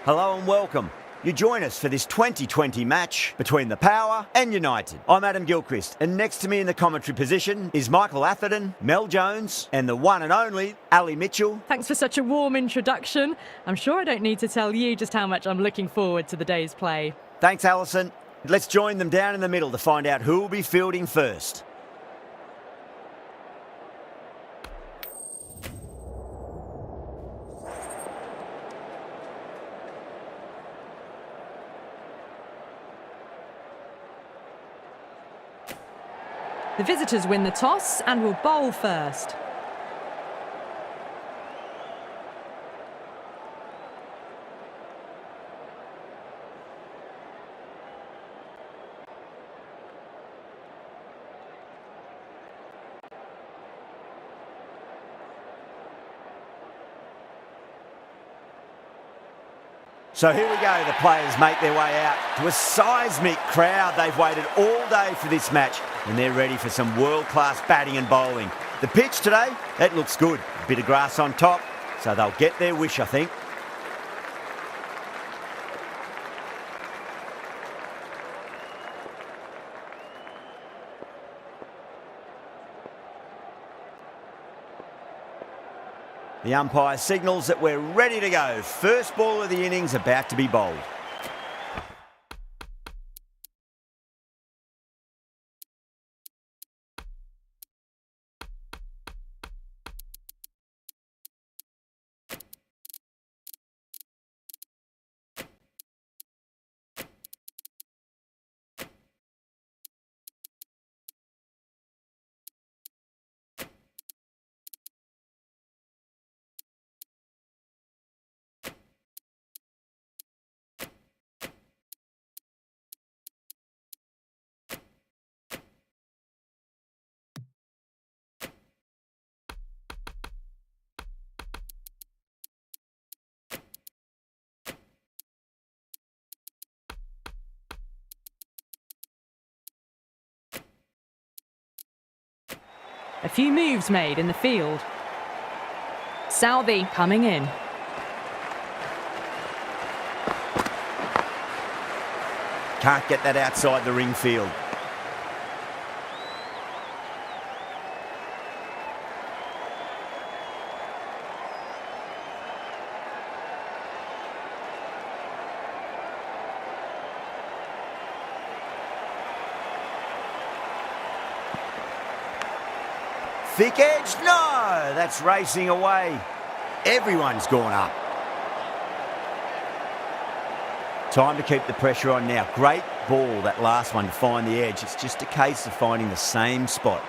Hello and welcome. You join us for this 2020 match between the Power and United. I'm Adam Gilchrist, and next to me in the commentary position is Michael Atherton, Mel Jones, and the one and only Ali Mitchell. Thanks for such a warm introduction. I'm sure I don't need to tell you just how much I'm looking forward to the day's play. Thanks, Alison. Let's join them down in the middle to find out who will be fielding first. The visitors win the toss and will bowl first. So here we go, the players make their way out to a seismic crowd. They've waited all day for this match and they're ready for some world-class batting and bowling. The pitch today, that looks good. A bit of grass on top, so they'll get their wish, I think. The umpire signals that we're ready to go. First ball of the innings about to be bowled. A few moves made in the field. Southey coming in. Can't get that outside the ring field. Thick edge, no, that's racing away. Everyone's gone up. Time to keep the pressure on now. Great ball, that last one, to find the edge. It's just a case of finding the same spot.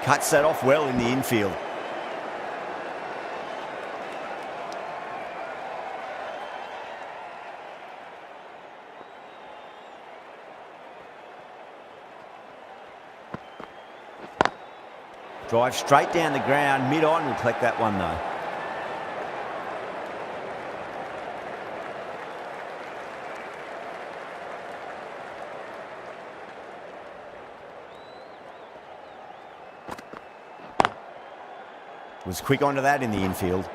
Cuts that off well in the infield. Drive straight down the ground, mid-on, will collect that one though. Was quick onto that in the infield.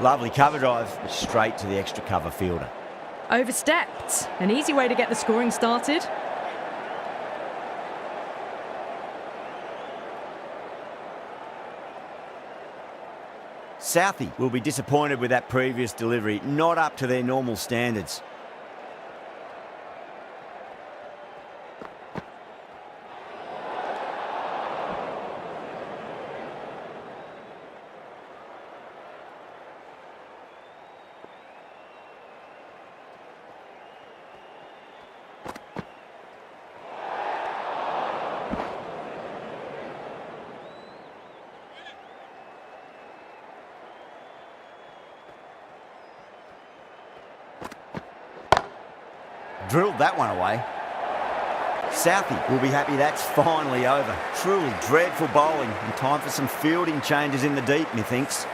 Lovely cover drive, straight to the extra cover fielder. Overstepped. An easy way to get the scoring started. Southey will be disappointed with that previous delivery, not up to their normal standards. Drilled that one away. Southey will be happy that's finally over. Truly dreadful bowling and time for some fielding changes in the deep, methinks.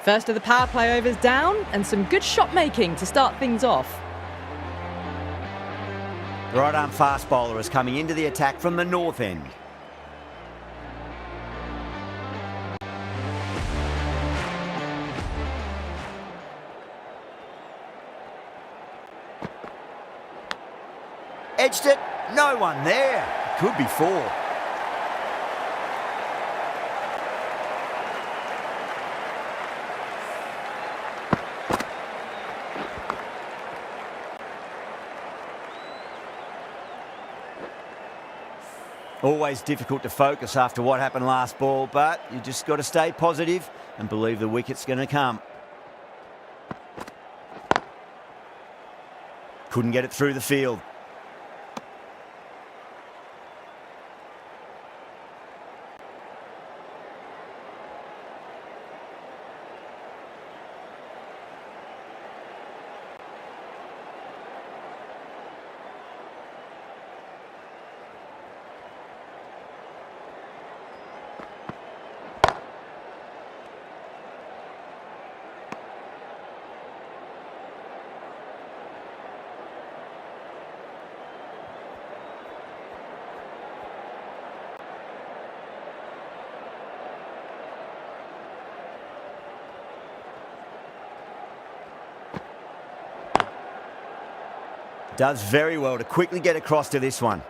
First of the power play overs down, and some good shot making to start things off. The right-arm fast bowler is coming into the attack from the north end. Edged it, no one there. Could be four. Always difficult to focus after what happened last ball, but you just got to stay positive and believe the wicket's going to come. Couldn't get it through the field. Does very well to quickly get across to this one.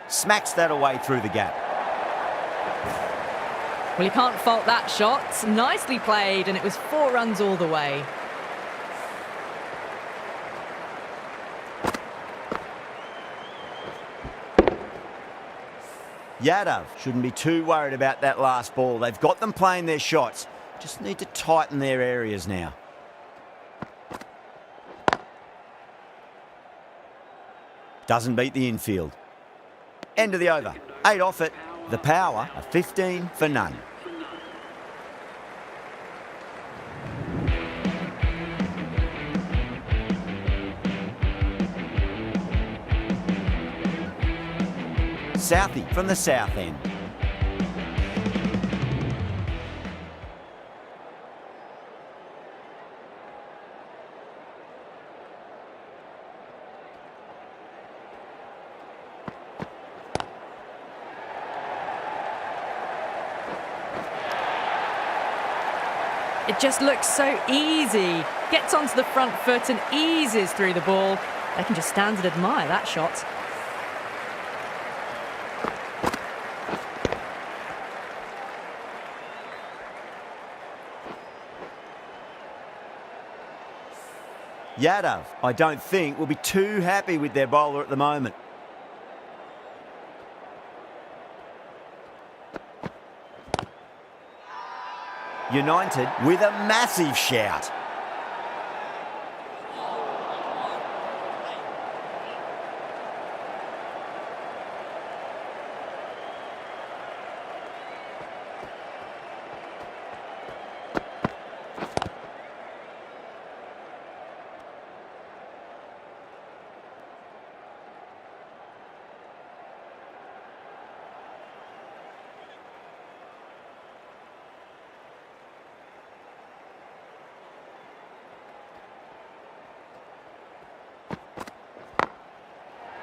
Smacks that away through the gap. Well, you can't fault that shot. Nicely played, and it was 4 runs all the way. Yadav shouldn't be too worried about that last ball. They've got them playing their shots. Just need to tighten their areas now. Doesn't beat the infield. End of the over. 8 off it. The power, a 15 for none. Southie from the south end. It just looks so easy. Gets onto the front foot and eases through the ball. They can just stand and admire that shot. Yadav, I don't think, will be too happy with their bowler at the moment. United with a massive shout.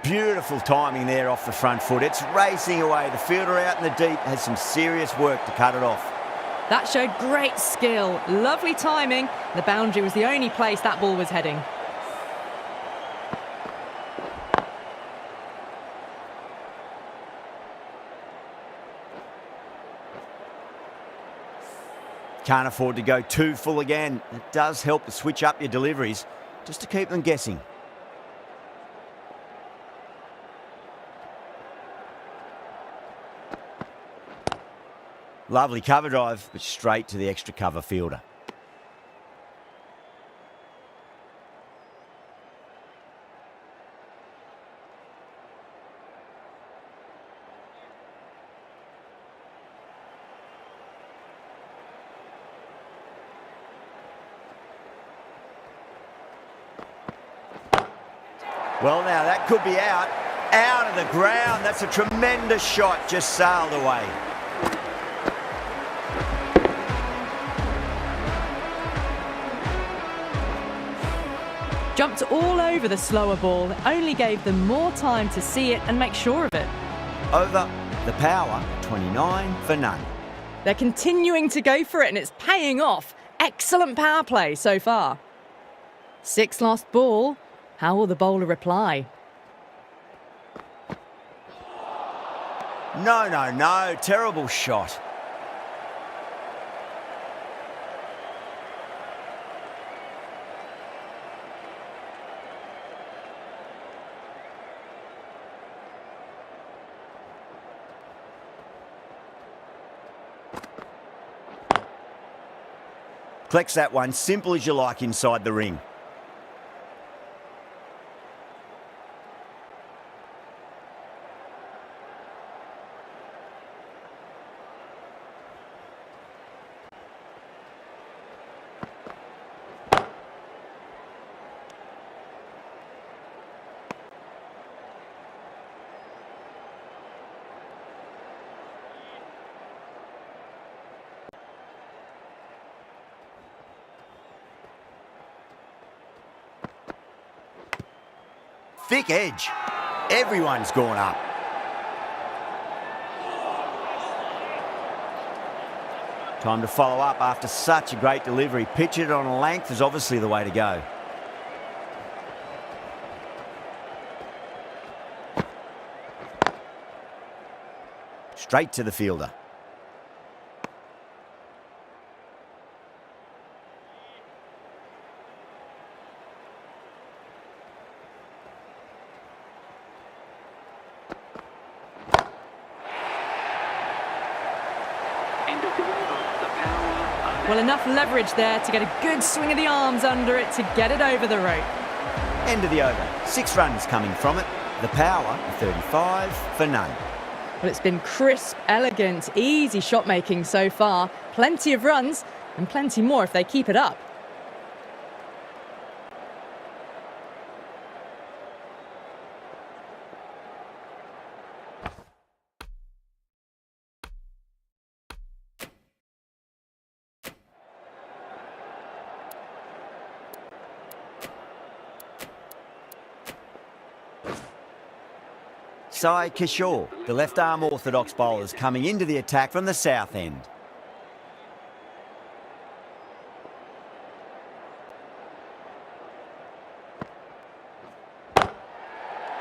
Beautiful timing there off the front foot. It's racing away. The fielder out in the deep has some serious work to cut it off. That showed great skill. Lovely timing. The boundary was the only place that ball was heading. Can't afford to go too full again. It does help to switch up your deliveries just to keep them guessing. Lovely cover drive, but straight to the extra cover fielder. Well, now that could be out. Out of the ground. That's a tremendous shot. Just sailed away. Jumped all over the slower ball. It only gave them more time to see it and make sure of it. Over. The Power, 29 for none. They're continuing to go for it and it's paying off. Excellent power play so far. 6 lost ball. How will the bowler reply? No. Terrible shot. Collects that one, simple as you like inside the ring. Thick edge. Everyone's gone up. Time to follow up after such a great delivery. Pitch it on a length is obviously the way to go. Straight to the fielder. Well, enough leverage there to get a good swing of the arms under it to get it over the rope. End of the over. 6 runs coming from it. The Power, 35 for none. Well, it's been crisp, elegant, easy shot making so far. Plenty of runs and plenty more if they keep it up. Sai Kishore, the left-arm orthodox bowlers coming into the attack from the south end.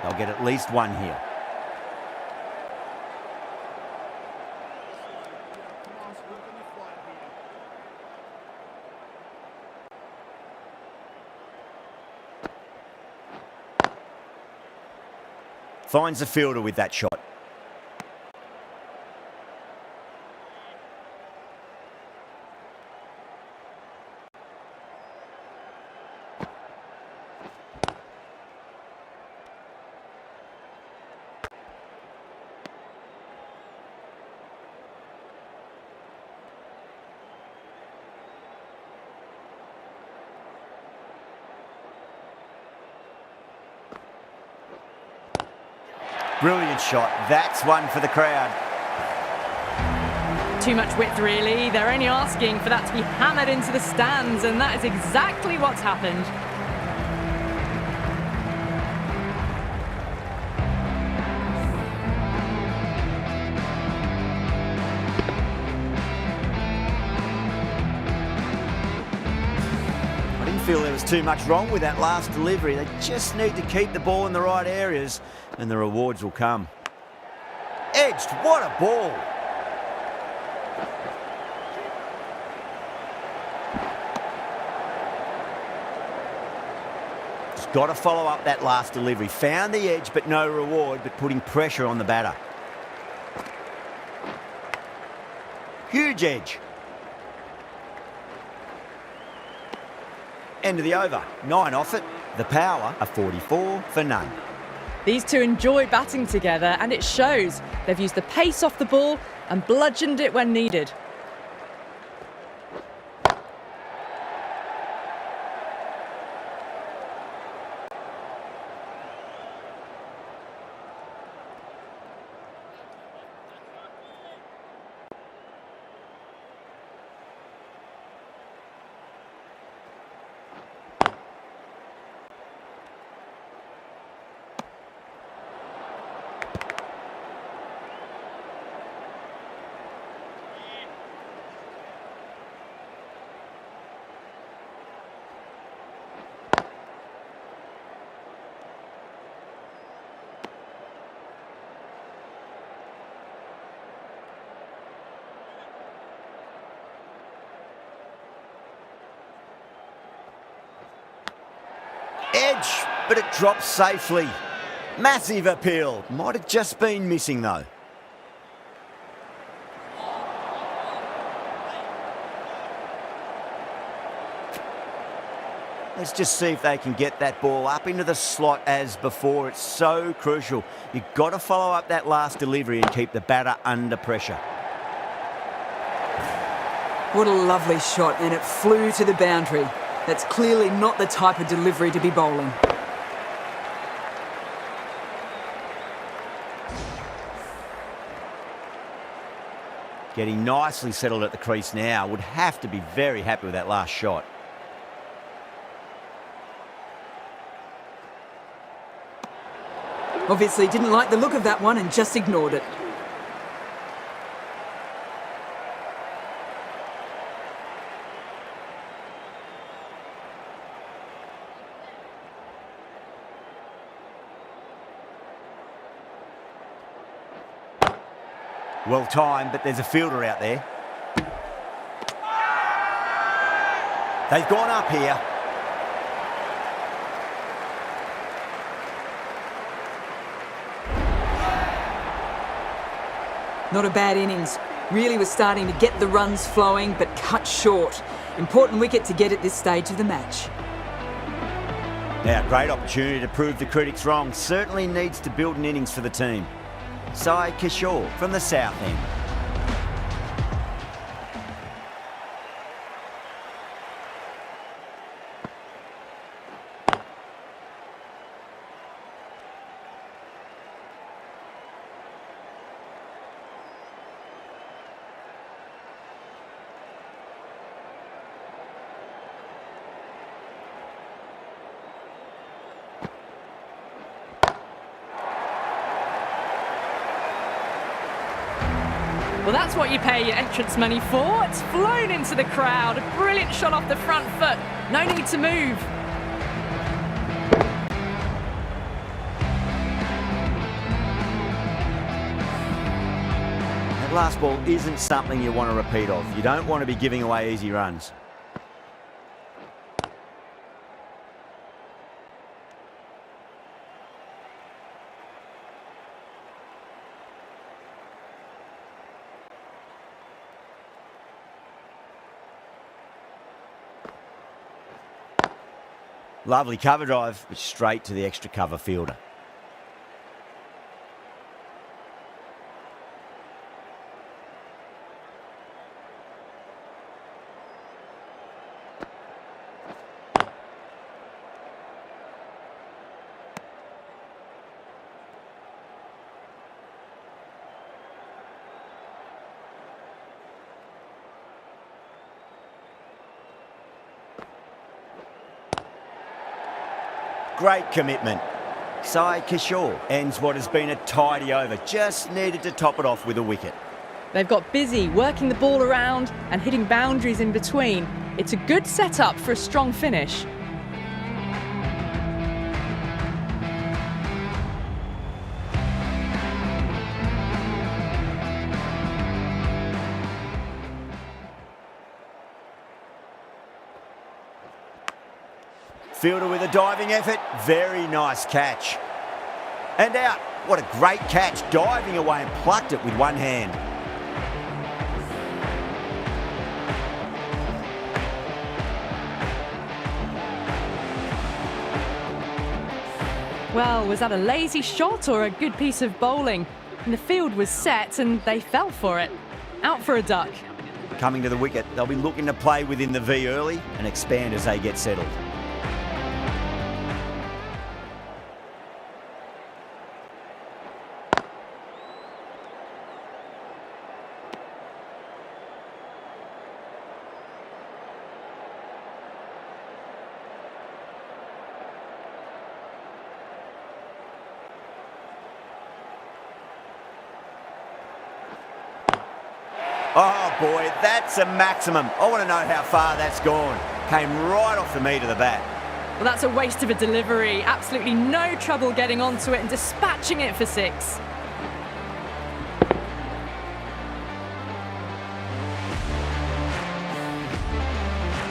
They'll get at least one here. Finds the fielder with that shot. Brilliant shot. That's one for the crowd. Too much width, really. They're only asking for that to be hammered into the stands, and that is exactly what's happened. I didn't feel there was too much wrong with that last delivery. They just need to keep the ball in the right areas, and the rewards will come. Edged. What a ball. Got to follow up that last delivery. Found the edge, but no reward, but putting pressure on the batter. Huge edge. End of the over. 9 off it. The Power, a 44 for none. These two enjoy batting together, and it shows. They've used the pace off the ball and bludgeoned it when needed. edge, but it drops safely. Massive appeal. Might have just been missing though. Let's just see if they can get that ball up into the slot as before. It's so crucial. You've got to follow up that last delivery and keep the batter under pressure. What a lovely shot, and it flew to the boundary. That's clearly not the type of delivery to be bowling. Getting nicely settled at the crease now. Would have to be very happy with that last shot. Obviously didn't like the look of that one and just ignored it. Well timed, but there's a fielder out there. They've gone up here. Not a bad innings. Really was starting to get the runs flowing, but cut short. Important wicket to get at this stage of the match. Now, great opportunity to prove the critics wrong. Certainly needs to build an innings for the team. Sai Kishore from the south end. Well, that's what you pay your entrance money for. It's flown into the crowd. A brilliant shot off the front foot. No need to move. That last ball isn't something you want to repeat of. You don't want to be giving away easy runs. Lovely cover drive, but straight to the extra cover fielder. Great commitment. Sai Kishore ends what has been a tidy over. Just needed to top it off with a wicket. They've got busy working the ball around and hitting boundaries in between. It's a good setup for a strong finish. Fielder with a diving effort. Very nice catch. And out. What a great catch. Diving away and plucked it with one hand. Well, was that a lazy shot or a good piece of bowling? And the field was set and they fell for it. Out for a duck. Coming to the wicket, they'll be looking to play within the V early and expand as they get settled. Oh boy, that's a maximum. I want to know how far that's gone. Came right off the meat of the bat. Well, that's a waste of a delivery. Absolutely no trouble getting onto it and dispatching it for six.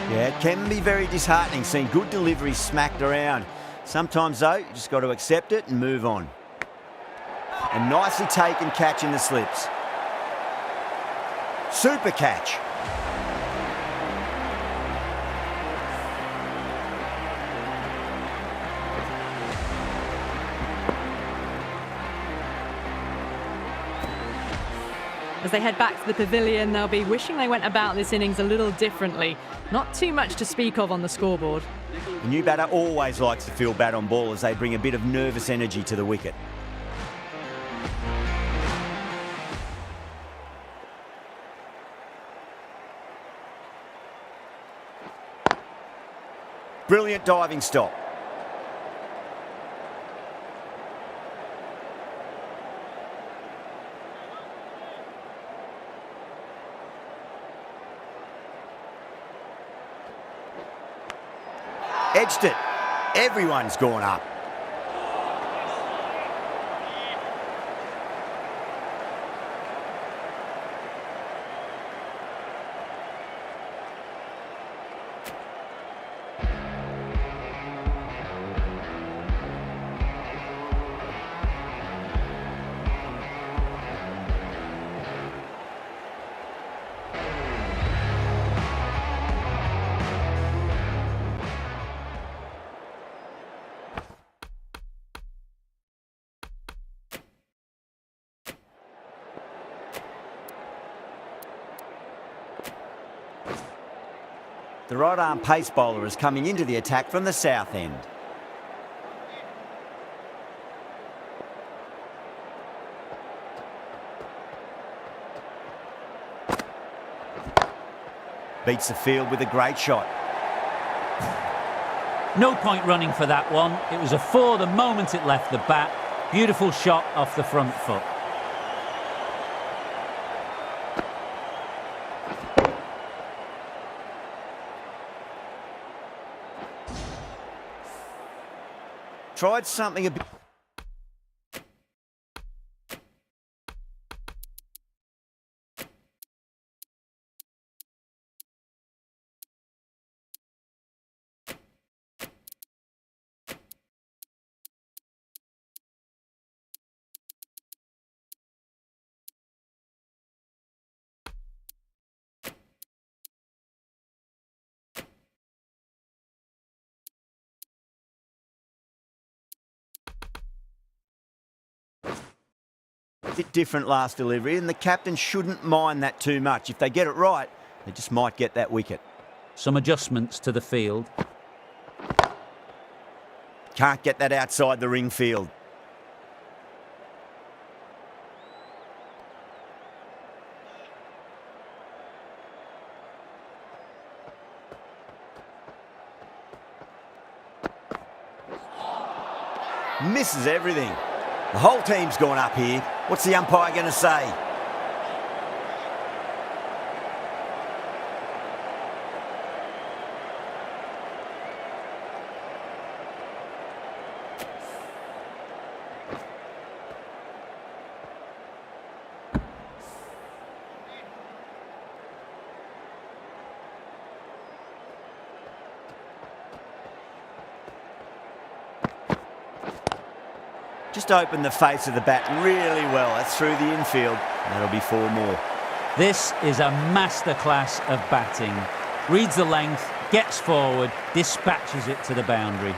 Yeah, it can be very disheartening seeing good deliveries smacked around. Sometimes, though, you just got to accept it and move on. A nicely taken catch in the slips. Super catch. As they head back to the pavilion, they'll be wishing they went about this innings a little differently. Not too much to speak of on the scoreboard. The new batter always likes to feel bat on ball as they bring a bit of nervous energy to the wicket. Brilliant diving stop. Edged it. Everyone's gone up. The right-arm pace bowler is coming into the attack from the south end. Beats the field with a great shot. No point running for that one. It was a four the moment it left the bat. Beautiful shot off the front foot. Tried something a bit... bit different last delivery, and the captain shouldn't mind that too much. If they get it right, they just might get that wicket. Some adjustments to the field. Can't get that outside the ring field. Misses everything. The whole team's gone up here. What's the umpire going to say? Just opened the face of the bat really well. That's through the infield. That'll be 4 more. This is a masterclass of batting. Reads the length, gets forward, dispatches it to the boundary.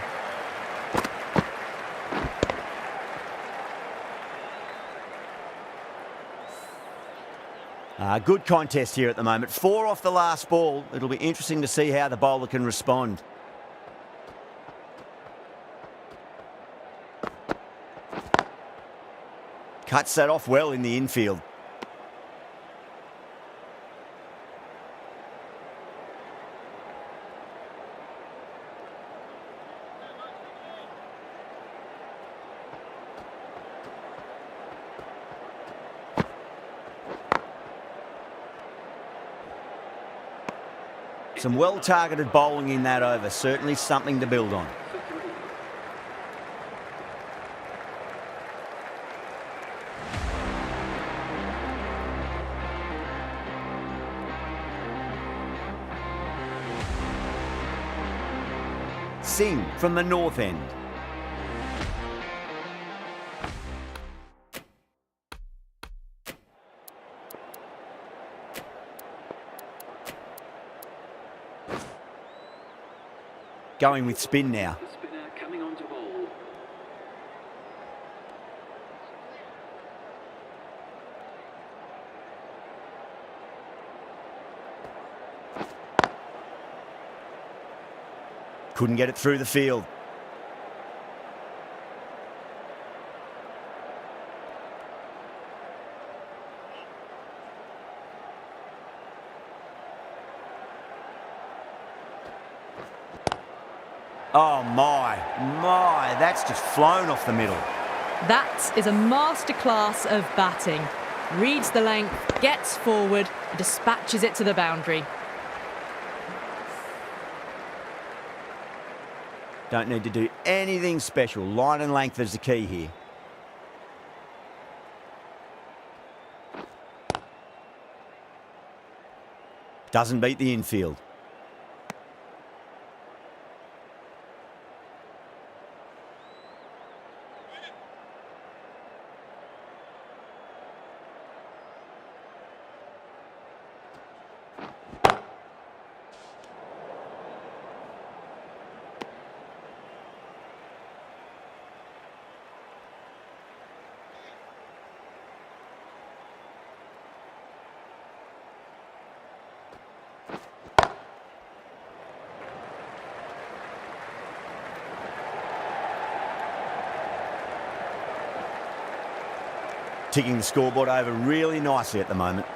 Good contest here at the moment. 4 off the last ball. It'll be interesting to see how the bowler can respond. Cuts that off well in the infield. Some well-targeted bowling in that over. Certainly something to build on. Singh from the north end. going with spin now. The spinner coming onto ball. Couldn't get it through the field. Oh my, that's just flown off the middle. That is a masterclass of batting. Reads the length, gets forward, and dispatches it to the boundary. Don't need to do anything special. Line and length is the key here. Doesn't beat the infield. Ticking the scoreboard over really nicely at the moment.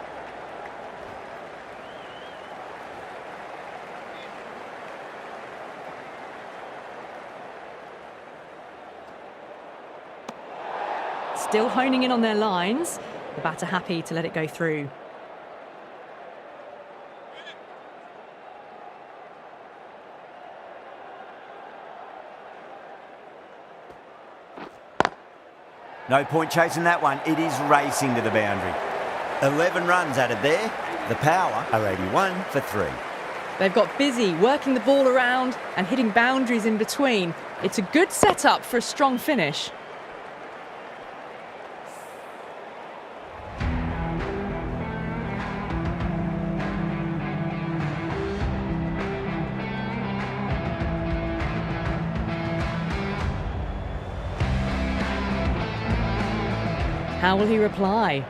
Still honing in on their lines. The batter happy to let it go through. No point chasing that one. It is racing to the boundary. 11 runs added there. The Power are 81 for 3. They've got busy working the ball around and hitting boundaries in between. It's a good setup for a strong finish. How will he reply?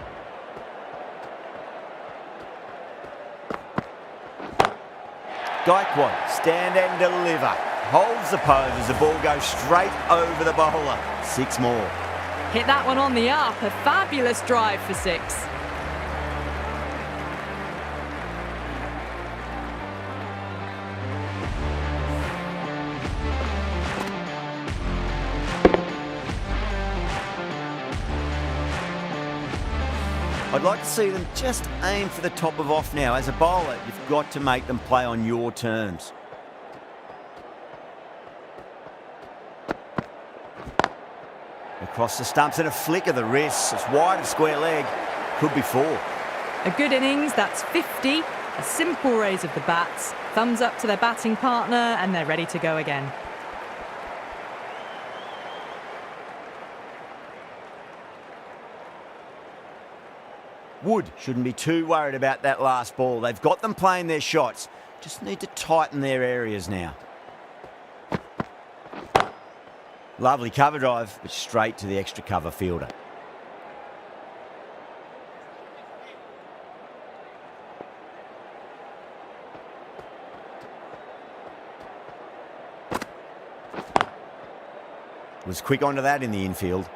Gaikwad, stand and deliver. Holds the pose as the ball goes straight over the bowler. 6 more. Hit that one on the up. A fabulous drive for 6. I'd like to see them just aim for the top of off now. As a bowler, you've got to make them play on your terms. Across the stumps and a flick of the wrist. It's wide of square leg. Could be 4. A good innings, that's 50. A simple raise of the bats. Thumbs up to their batting partner and they're ready to go again. Wood shouldn't be too worried about that last ball. They've got them playing their shots. Just need to tighten their areas now. Lovely cover drive, but straight to the extra cover fielder. Was quick onto that in the infield.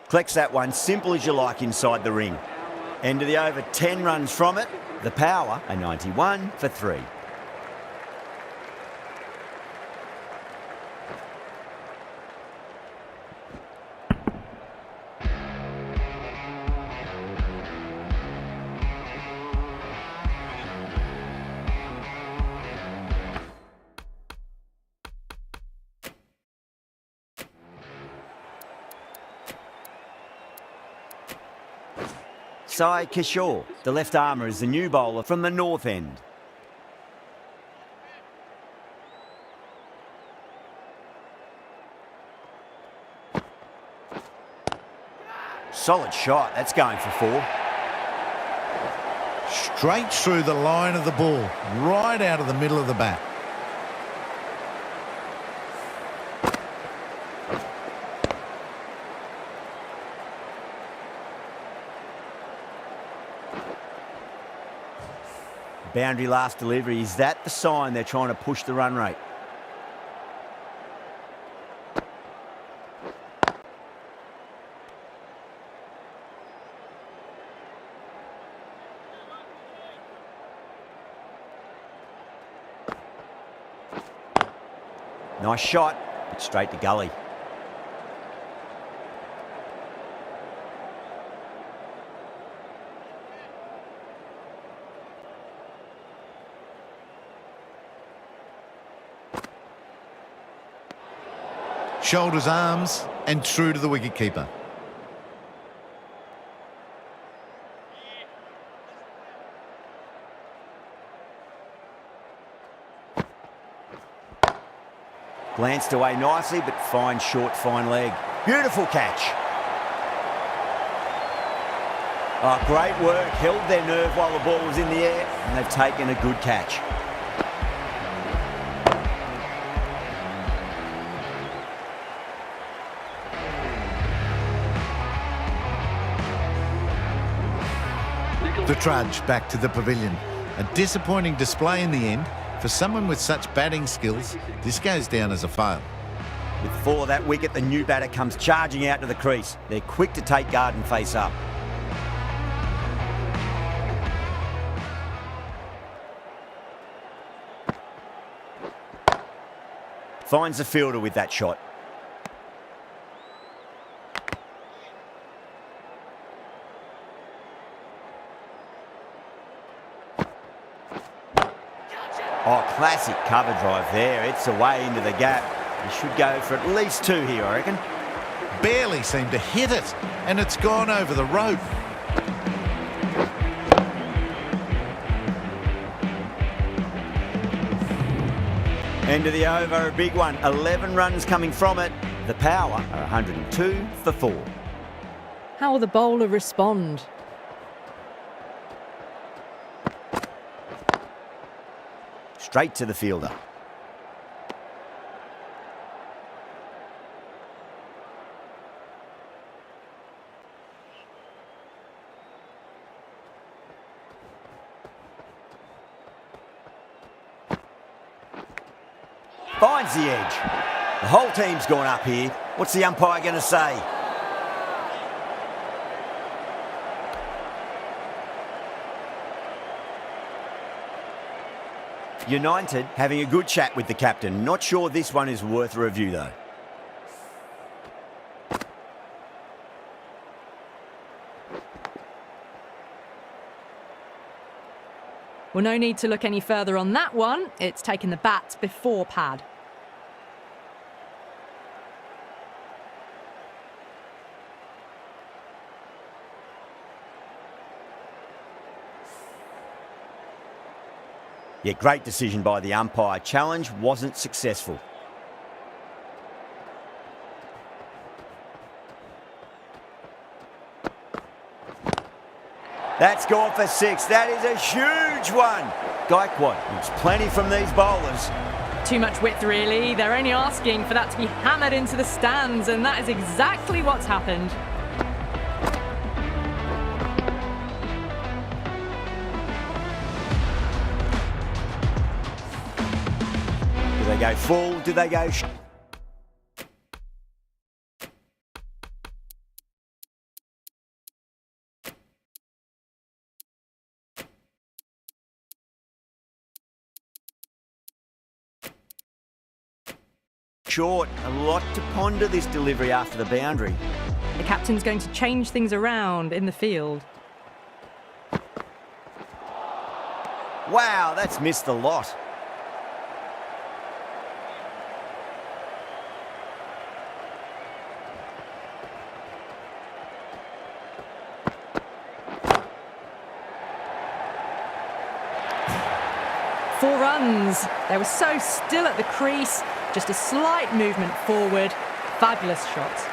Collects that one, simple as you like, inside the ring. End of the over, 10 runs from it. The Power are 91 for 3. Sai Kishore, the left armour, is the new bowler from the north end. Solid shot, that's going for 4. Straight through the line of the ball, right out of the middle of the bat. Boundary last delivery, is that the sign they're trying to push the run rate? Nice shot, but straight to gully. Shoulders, arms, and through to the wicketkeeper. Glanced away nicely, but fine short, fine leg. Beautiful catch. Oh, great work. Held their nerve while the ball was in the air, and they've taken a good catch. The trudge back to the pavilion. A disappointing display in the end. For someone with such batting skills, this goes down as a fail. With 4 of that wicket, the new batter comes charging out to the crease. They're quick to take guard and face up. Finds the fielder with that shot. Oh, classic cover drive there. It's away into the gap. You should go for at least 2 here, I reckon. Barely seemed to hit it, and it's gone over the rope. End of the over, a big one. 11 runs coming from it. The Power are 102 for 4. How will the bowler respond? Straight to the fielder. Finds the edge. The whole team's gone up here. What's the umpire going to say? United having a good chat with the captain. Not sure this one is worth a review though. Well, no need to look any further on that one. It's taken the bat before pad. Yeah, great decision by the umpire. Challenge wasn't successful. That's gone for 6. That is a huge one. Gaikwad needs plenty from these bowlers. Too much width, really. They're only asking for that to be hammered into the stands, and that is exactly what's happened. Do they go full? Do they go short? A lot to ponder this delivery after the boundary. The captain's going to change things around in the field. Wow, that's missed the lot. 4 runs. They were so still at the crease, just a slight movement forward. Fabulous shot.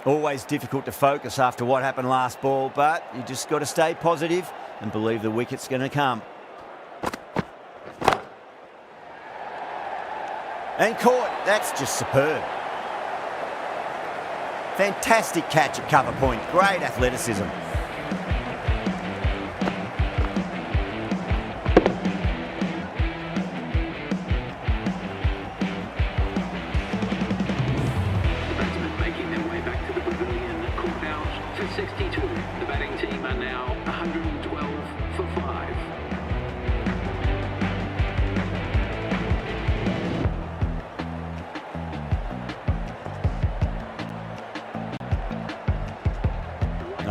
Always difficult to focus after what happened last ball, but you just got to stay positive and believe the wicket's going to come. And caught. That's just superb. Fantastic catch at cover point. Great athleticism. The batsmen making their way back to the pavilion, caught out for 62. The batting team are now 112 for 5.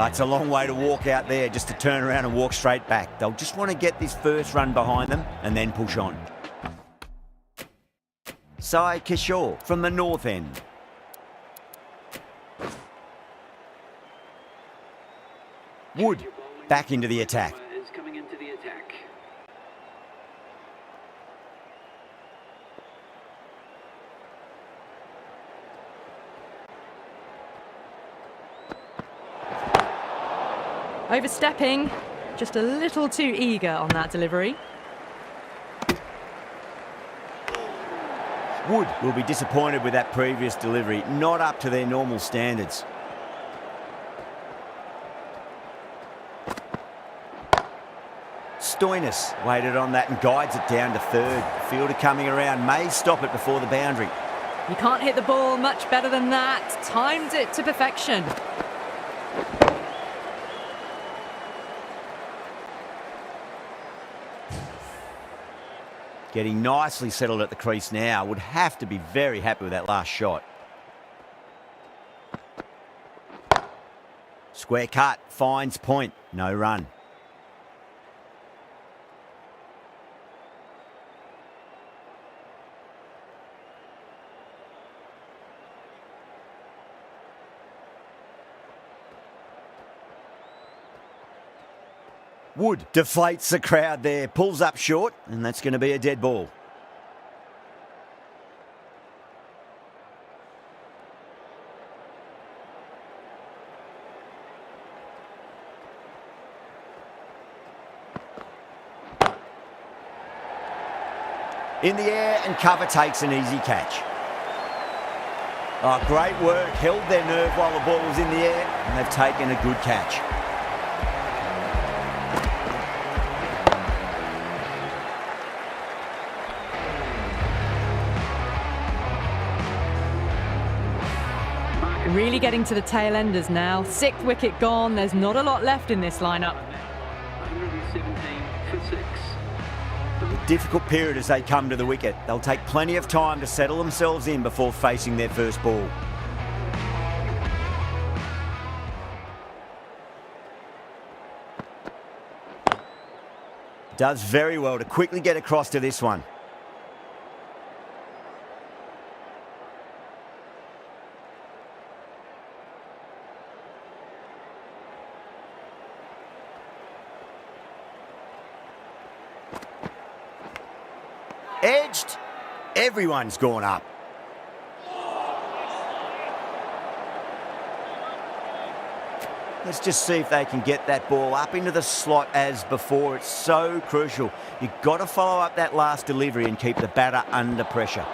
It's a long way to walk out there just to turn around and walk straight back. They'll just want to get this first run behind them and then push on. Sai Kishore from the north end. Wood back into the attack. Is coming into the attack. Overstepping, just a little too eager on that delivery. Wood will be disappointed with that previous delivery, not up to their normal standards. Stoinis waited on that and guides it down to third. Fielder coming around may stop it before the boundary. You can't hit the ball much better than that. Timed it to perfection. Getting nicely settled at the crease now. Would have to be very happy with that last shot. Square cut, finds point, no run. Wood deflates the crowd there, pulls up short, and that's going to be a dead ball. In the air, and cover takes an easy catch. Oh, great work, held their nerve while the ball was in the air, and they've taken a good catch. Really getting to the tail enders now. 6th wicket gone. There's not a lot left in this lineup. 117 for 6. A difficult period as they come to the wicket. They'll take plenty of time to settle themselves in before facing their first ball. Does very well to quickly get across to this one. Edged. Everyone's gone up. Let's just see if they can get that ball up into the slot as before. It's so crucial. You've got to follow up that last delivery and keep the batter under pressure.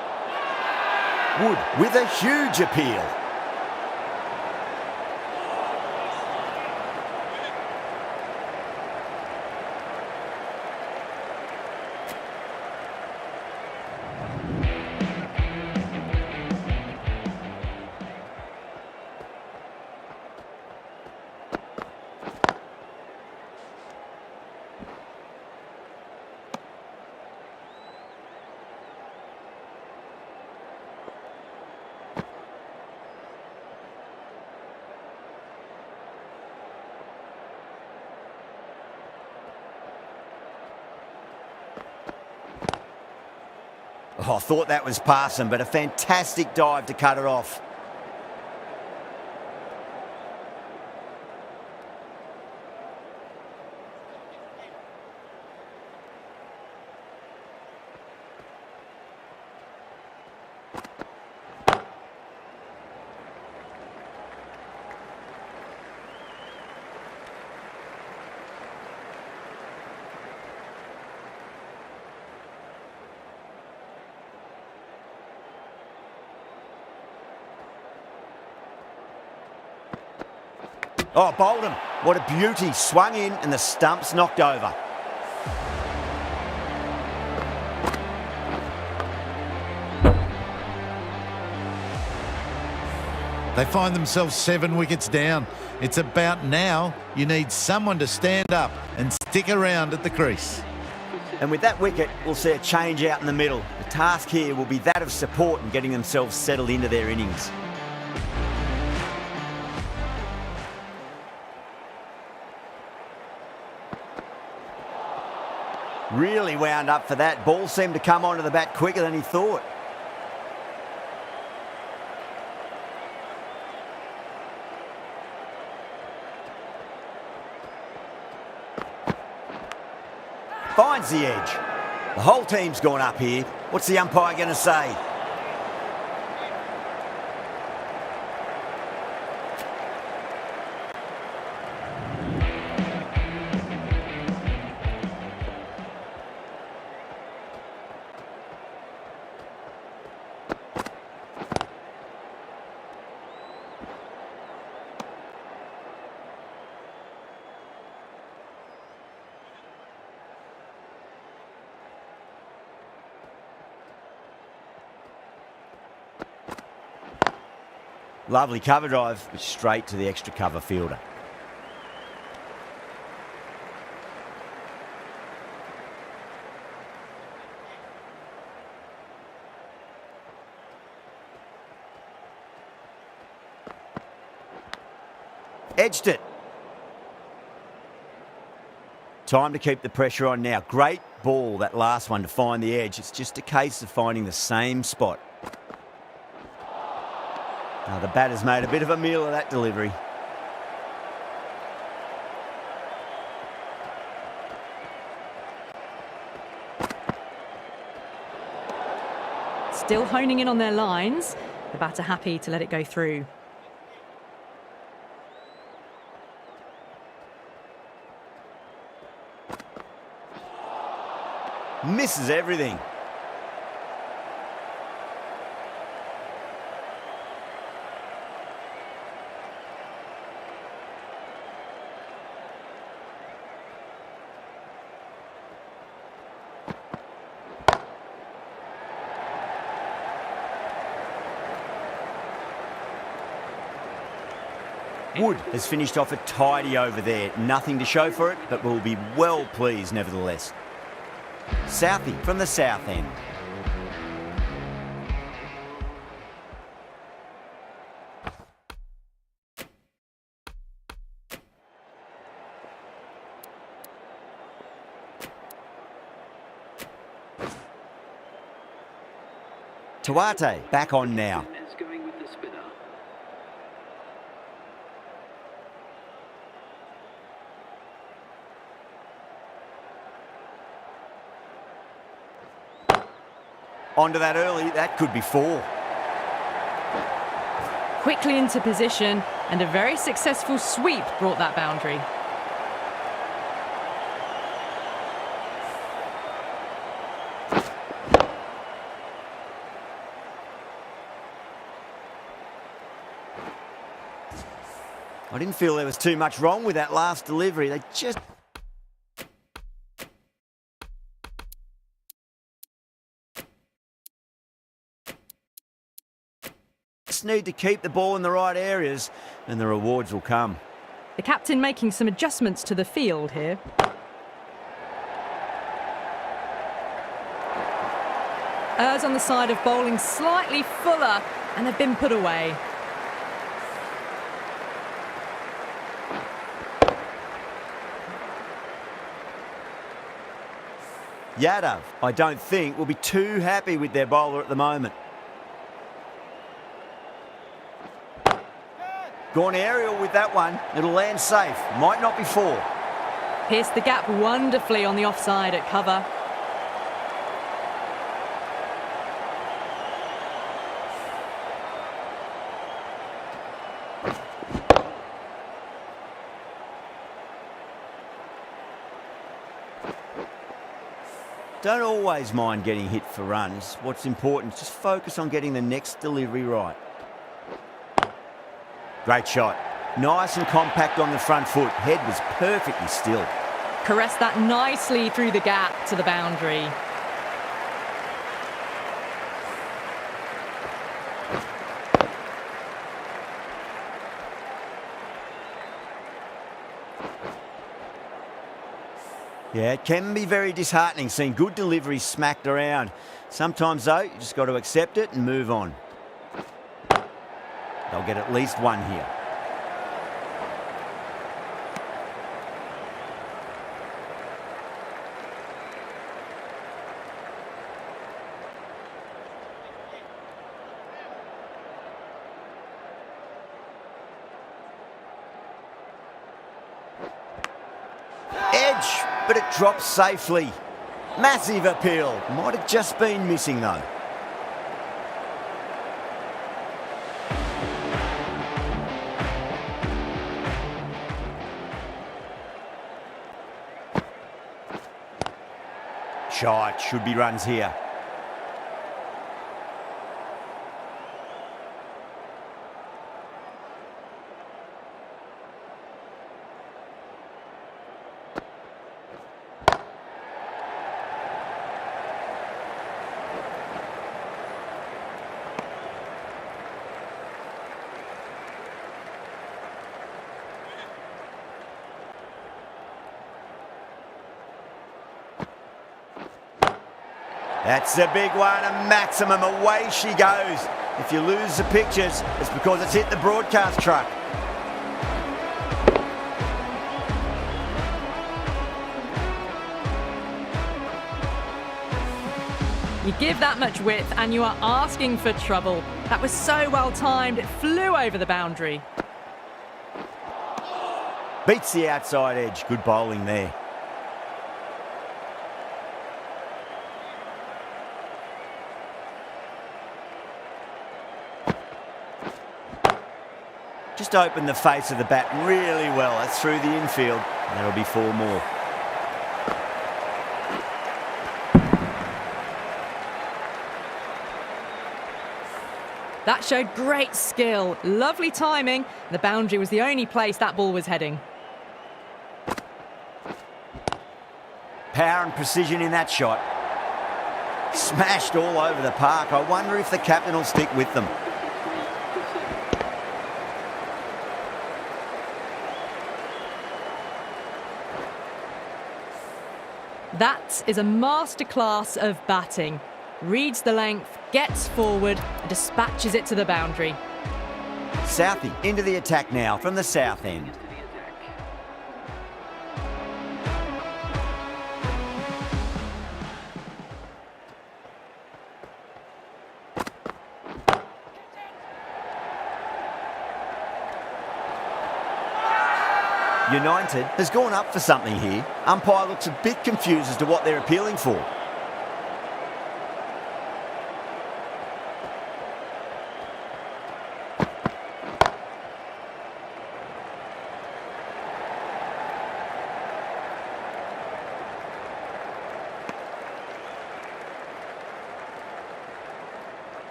Wood with a huge appeal. Oh, I thought that was passing, but a fantastic dive to cut it off. Oh, bowled him. What a beauty. Swung in and the stump's knocked over. They find themselves 7 wickets down. It's about now you need someone to stand up and stick around at the crease. And with that wicket, we'll see a change out in the middle. The task here will be that of support and getting themselves settled into their innings. Really wound up for that. Ball seemed to come onto the bat quicker than he thought. Finds the edge. The whole team's gone up here. What's the umpire going to say? Lovely cover drive, but straight to the extra cover fielder. Edged it. Time to keep the pressure on now. Great ball, that last one, to find the edge. It's just a case of finding the same spot. Now the batter's made a bit of a meal of that delivery. Still honing in on their lines. The batter happy to let it go through. Misses everything. Wood has finished off a tidy over there. Nothing to show for it, but will be well pleased nevertheless. Southie from the south end. Tawate back on now. Is going with the spinner. Onto that early, that could be 4. Quickly into position, and a very successful sweep brought that boundary. I didn't feel there was too much wrong with that last delivery. They just need to keep the ball in the right areas and the rewards will come. The captain making some adjustments to the field here. Errs on the side of bowling slightly fuller, and they've been put away. Yadav, I don't think, will be too happy with their bowler at the moment. Gone aerial with that one. It'll land safe. Might not be 4. Pierced the gap wonderfully on the offside at cover. Don't always mind getting hit for runs. What's important is just focus on getting the next delivery right. Great shot. Nice and compact on the front foot. Head was perfectly still. Caressed that nicely through the gap to the boundary. Yeah, it can be very disheartening seeing good deliveries smacked around. Sometimes, though, you just got to accept it and move on. They'll get at least one here. Edge, but it drops safely. Massive appeal. Might have just been missing though. Shot, should be runs here. That's a big one, a maximum. Away she goes. If you lose the pictures, it's because it's hit the broadcast truck. You give that much width and you are asking for trouble. That was so well timed, it flew over the boundary. Beats the outside edge. Good bowling there. Just opened the face of the bat really well. That's through the infield. That'll be 4 more. That showed great skill, lovely timing. The boundary was the only place that ball was heading. Power and precision in that shot. Smashed all over the park. I wonder if the captain will stick with them. That is a masterclass of batting. Reads the length, gets forward, and dispatches it to the boundary. Southie into the attack now from the south end. United has gone up for something here. Umpire looks a bit confused as to what they're appealing for.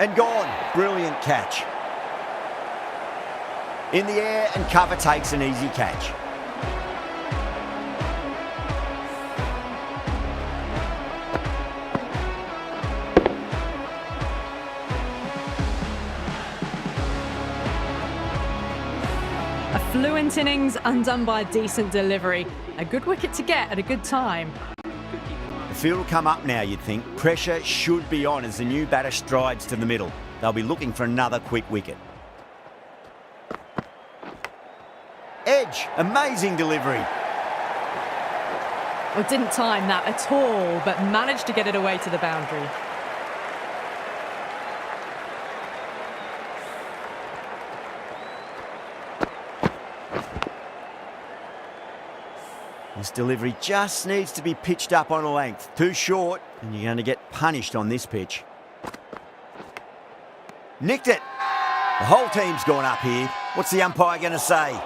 And gone. Brilliant catch. In the air and cover takes an easy catch. A fluent innings undone by a decent delivery. A good wicket to get at a good time. The field will come up now, you'd think. Pressure should be on as the new batter strides to the middle. They'll be looking for another quick wicket. Edge, amazing delivery. Well, didn't time that at all, but managed to get it away to the boundary. This delivery just needs to be pitched up on a length. Too short, and you're going to get punished on this pitch. Nicked it. The whole team's gone up here. What's the umpire going to say?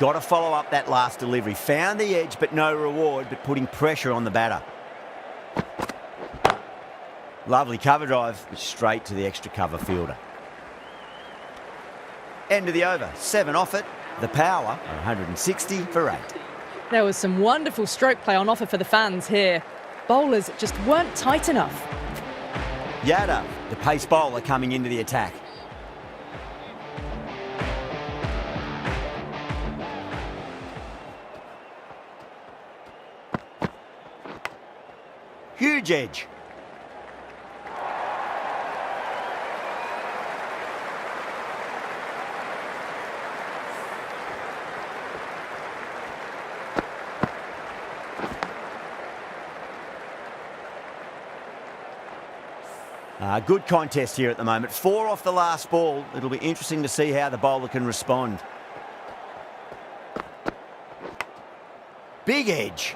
got to follow up that last delivery. Found the edge, but no reward, but putting pressure on the batter. Lovely cover drive, straight to the extra cover fielder. End of the over, 7 off it. The power, 160 for 8. There was some wonderful stroke play on offer for the fans here. Bowlers just weren't tight enough. Yadav, the pace bowler coming into the attack. Huge edge. Good contest here at the moment. 4 off the last ball. It'll be interesting to see how the bowler can respond. Big edge.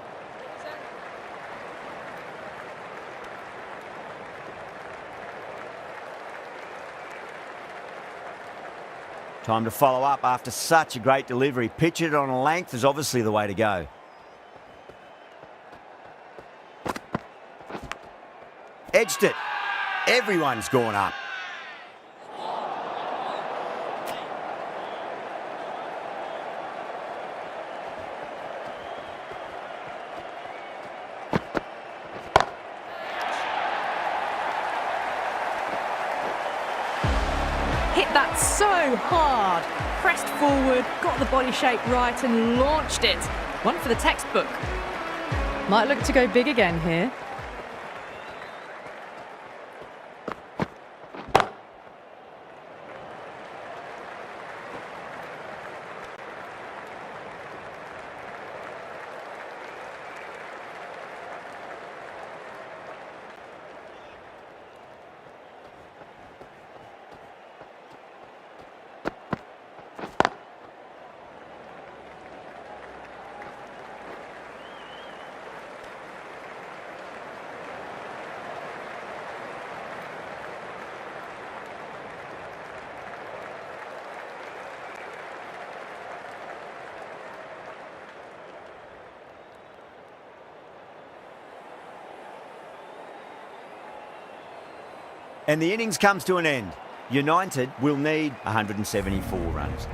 Time to follow up after such a great delivery. Pitch it on a length is obviously the way to go. Edged it. Everyone's gone up. Hit that so hard. Pressed forward, got the body shape right and launched it. One for the textbook. Might look to go big again here. And the innings comes to an end. United will need 174 runs.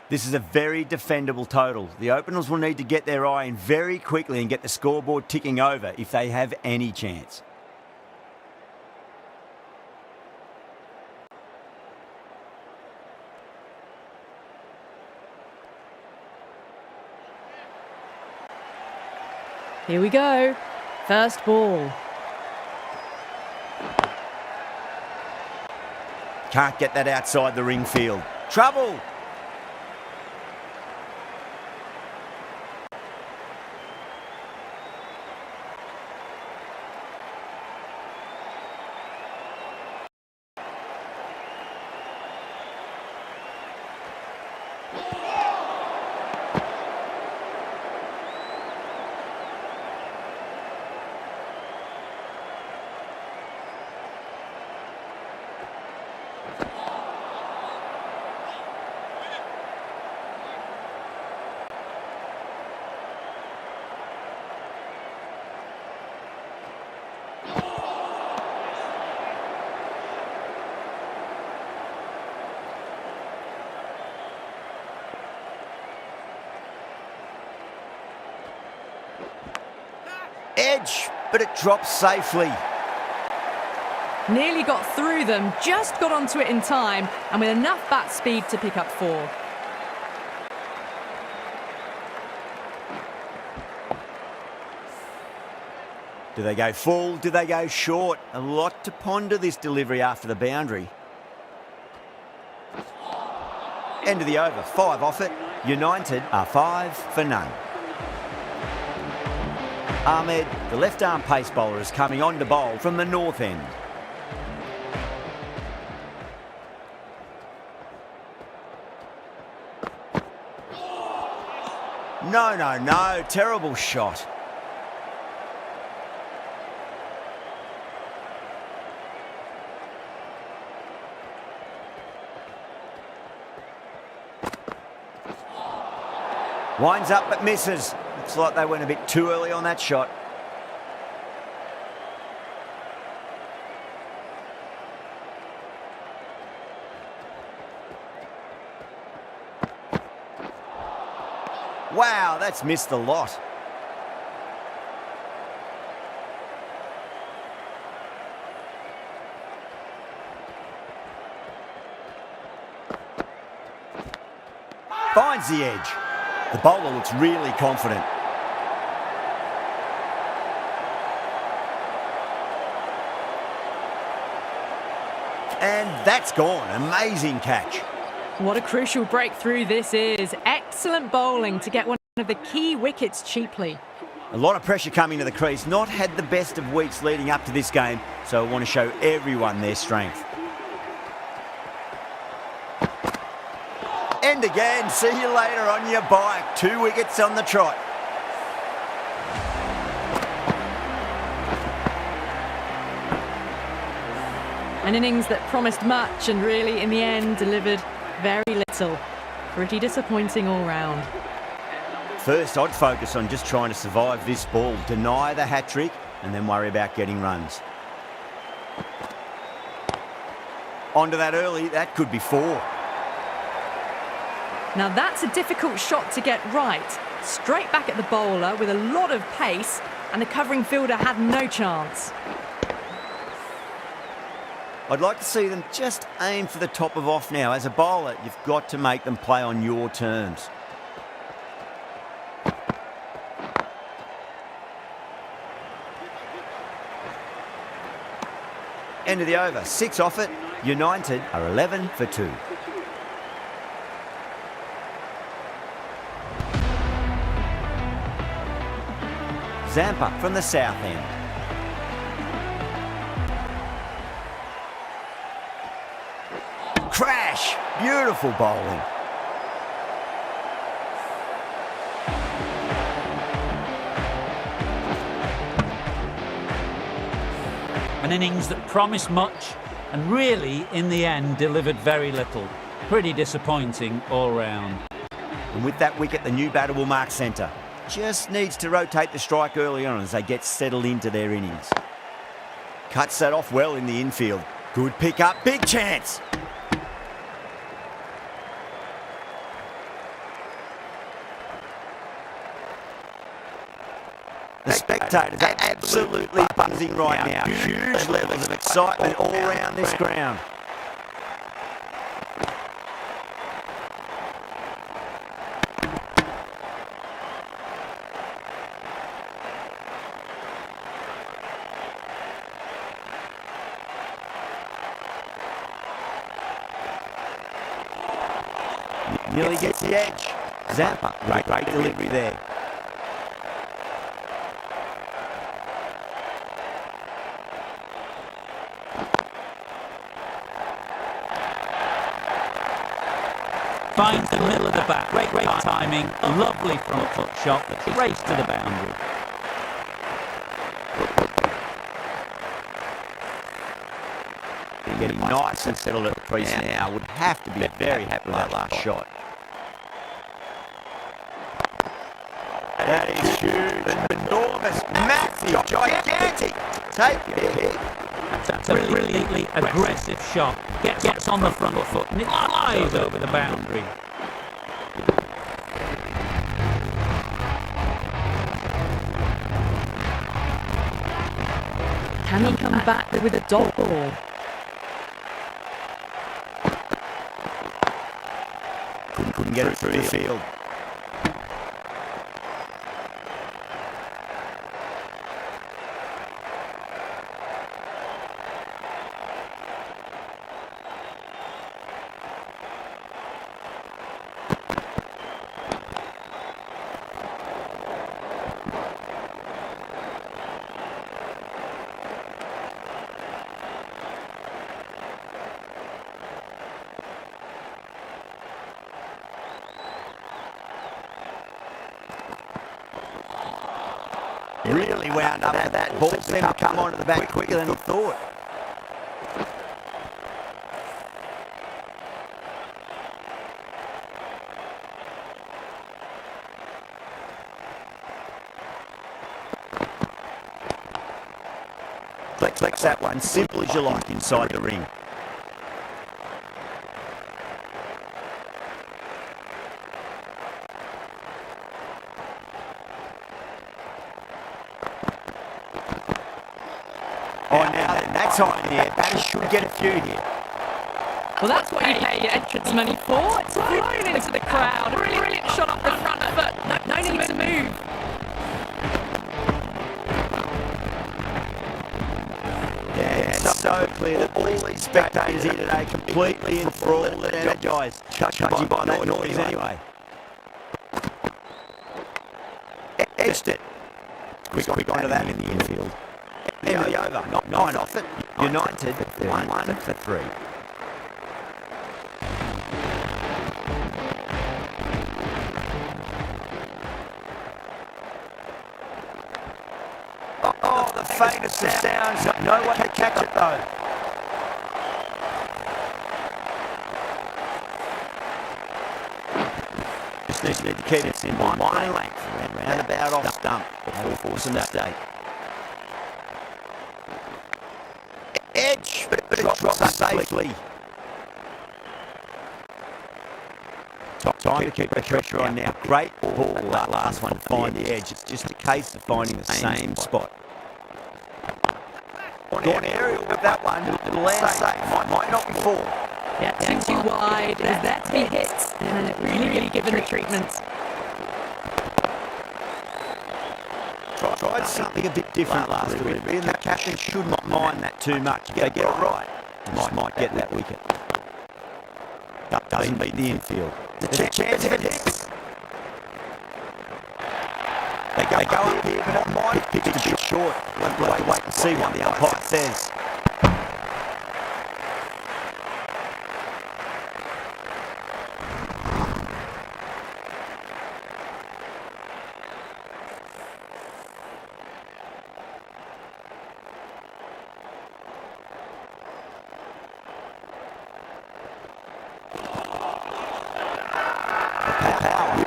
This is a very defendable total. The openers will need to get their eye in very quickly and get the scoreboard ticking over if they have any chance. Here we go. First ball. Can't get that outside the ring field. Trouble! Edge, but it drops safely. Nearly got through them, just got onto it in time, and with enough bat speed to pick up 4. Do they go full? Do they go short? A lot to ponder this delivery after the boundary. End of the over, 5 off it. United are 5 for none. Ahmed, the left-arm pace bowler, is coming on to bowl from the north end. No, terrible shot. Winds up but misses. Looks like they went a bit too early on that shot. Wow, that's missed the lot. Finds the edge. The bowler looks really confident. And that's gone. Amazing catch. What a crucial breakthrough this is. Excellent bowling to get one of the key wickets cheaply. A lot of pressure coming to the crease. Not had the best of weeks leading up to this game, so I want to show everyone their strength. And again, see you later on your bike. 2 wickets on the trot. An innings that promised much and really, in the end, delivered very little. Pretty disappointing all round. First, I'd focus on just trying to survive this ball, deny the hat-trick, and then worry about getting runs. Onto that early, that could be 4. Now that's a difficult shot to get right. Straight back at the bowler with a lot of pace, and the covering fielder had no chance. I'd like to see them just aim for the top of off now. As a bowler, you've got to make them play on your terms. End of the over, 6 off it. United are 11 for 2. Zampa from the south end. Crash! Beautiful bowling. An innings that promised much and really, in the end, delivered very little. Pretty disappointing all round. And with that wicket, the new batter will mark centre. Just needs to rotate the strike early on as they get settled into their innings. Cuts that off well in the infield. Good pick up, big chance. The spectators are absolutely buzzing right now. Huge levels of excitement all around this ground. Nearly gets the edge. Zappa, great delivery there. Finds the middle of the bat. Great timing. A lovely front foot shot that raced to the boundary. They're getting nice and settled at the crease now. Would have to be very happy with that last shot. That is huge, enormous, massive, gigantic. Take it. That's a brilliantly aggressive shot. Gets on the front foot and it flies over the boundary. Can he come back with a dot ball? Couldn't get it through the field. Really wound up at that. Ball seemed to come onto the back quicker than he thought. Flex that one, simple as you like inside the ring. Oh, now then, that's high in the air. Batters should get a few here. Well, that's what you pay your entrance money for. It's thrown into the crowd. A brilliant shot off the front foot. No need to move. Yeah, it's so clear that all these spectators here today completely enthralled and energised. Judging by that noise anyway. Edged it. Quick onto that in the infield. Nearly over. Not 9 off it. United 1 for 3. Oh, the faintest of sounds. No one to catch it though. Just need to keep it in one length. Round about off stump before force a mistake. Edge, but it drops safely. Time to keep the pressure on now. Great ball, that last one to find the edge. It's just a case of finding the same spot. Gone aerial with that one. It'll land safe. Might not be full. Yeah, too wide. Is that to be hit? And really given the treatment. Tried something a bit different last delivery, and the captain should not mind that too much. If they get it right, just might get that wicket. That doesn't beat the infield. There's a chance if it hits. They go up here, but it might pitch a bit short. We'll have to wait and see what the umpire says.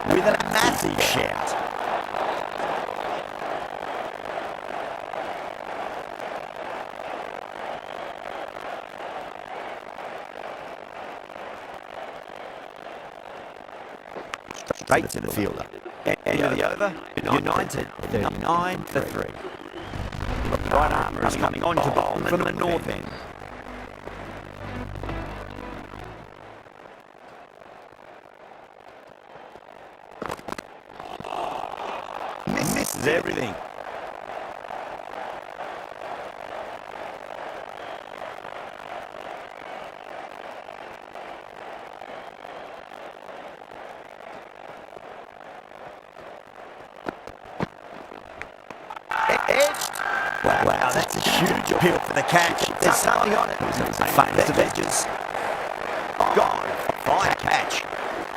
With a massive shout. Straight to the fielder. And into the over. United 39 for 3. Right armour is coming on to bowl from the north end. Misses everything. Wow, that's a huge appeal for the catch. There's something on it. Faintest of edges. Gone. Fine catch.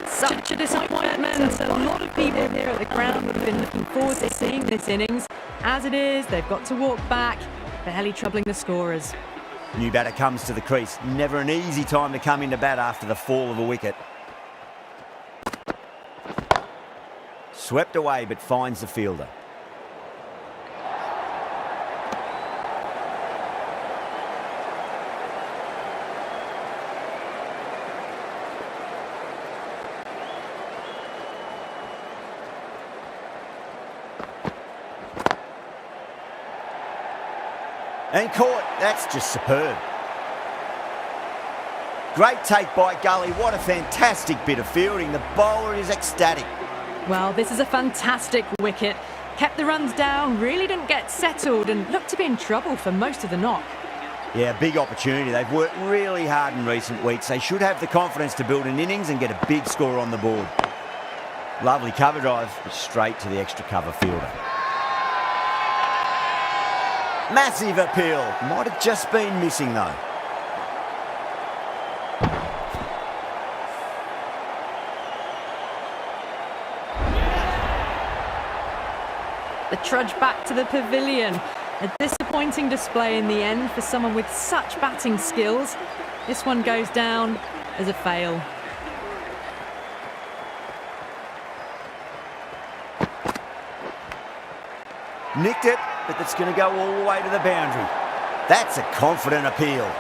Such a disappointment. A lot of people here at the ground would have been looking forward to seeing this innings. As it is, they've got to walk back, barely troubling the scorers. New batter comes to the crease. Never an easy time to come into bat after the fall of a wicket. Swept away but finds the fielder. And caught. That's just superb. Great take by Gully. What a fantastic bit of fielding. The bowler is ecstatic. Well, this is a fantastic wicket. Kept the runs down, really didn't get settled and looked to be in trouble for most of the knock. Yeah, big opportunity. They've worked really hard in recent weeks. They should have the confidence to build an innings and get a big score on the board. Lovely cover drive, straight to the extra cover fielder. Massive appeal. Might have just been missing though. The trudge back to the pavilion. A disappointing display in the end for someone with such batting skills. This one goes down as a fail. Nicked it, but that's going to go all the way to the boundary. That's a confident appeal.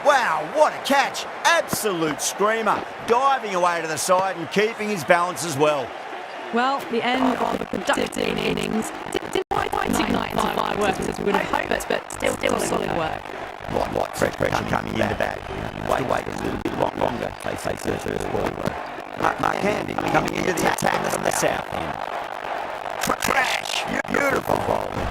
Wow, what a catch. Absolute screamer. Diving away to the side and keeping his balance as well. Well, the end of a productive innings. Didn't quite ignite fireworks as we would have hoped, but still solid work. What pressure coming into bat. Wait a little bit longer. They face the first ball. Mark Handy coming into the attack from the south end. Crash. Beautiful bowling.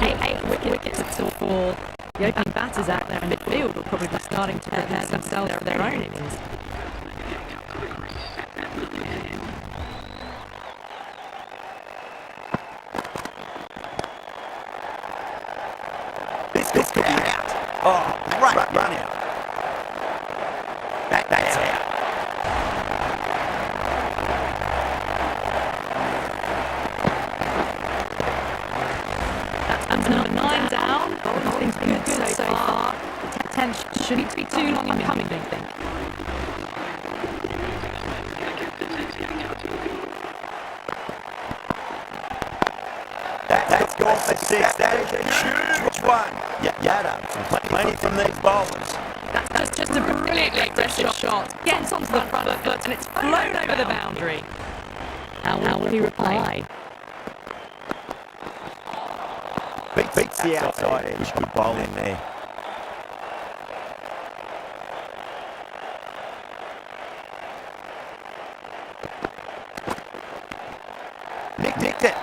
Eight wickets to fall. The opening batters out there in midfield will probably be starting to prepare themselves for their own innings. This could be out. Oh, great run out. That's out. That's number 9 down. Bowling's been good so far. Attention shouldn't be too long in coming, I think. That's gone for 6. That is a huge one. Yadav, plenty from these bowlers. That's just a brilliantly aggressive shot. Gets onto the front foot and it's flown over the boundary. How will he reply? Beats the outside edge. Good bowling there. Nicked it.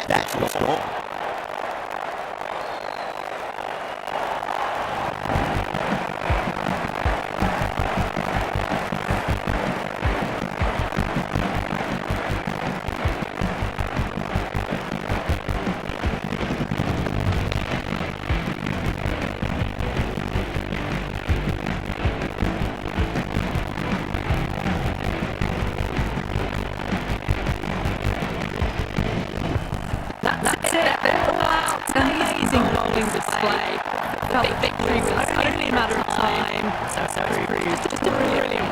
That's what's gone. Amazing bowling display. Felt the victory was only a matter of time. So just a really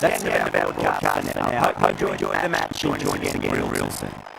That's the end of our broadcast for now. Hope you enjoyed the match. Join us again real soon.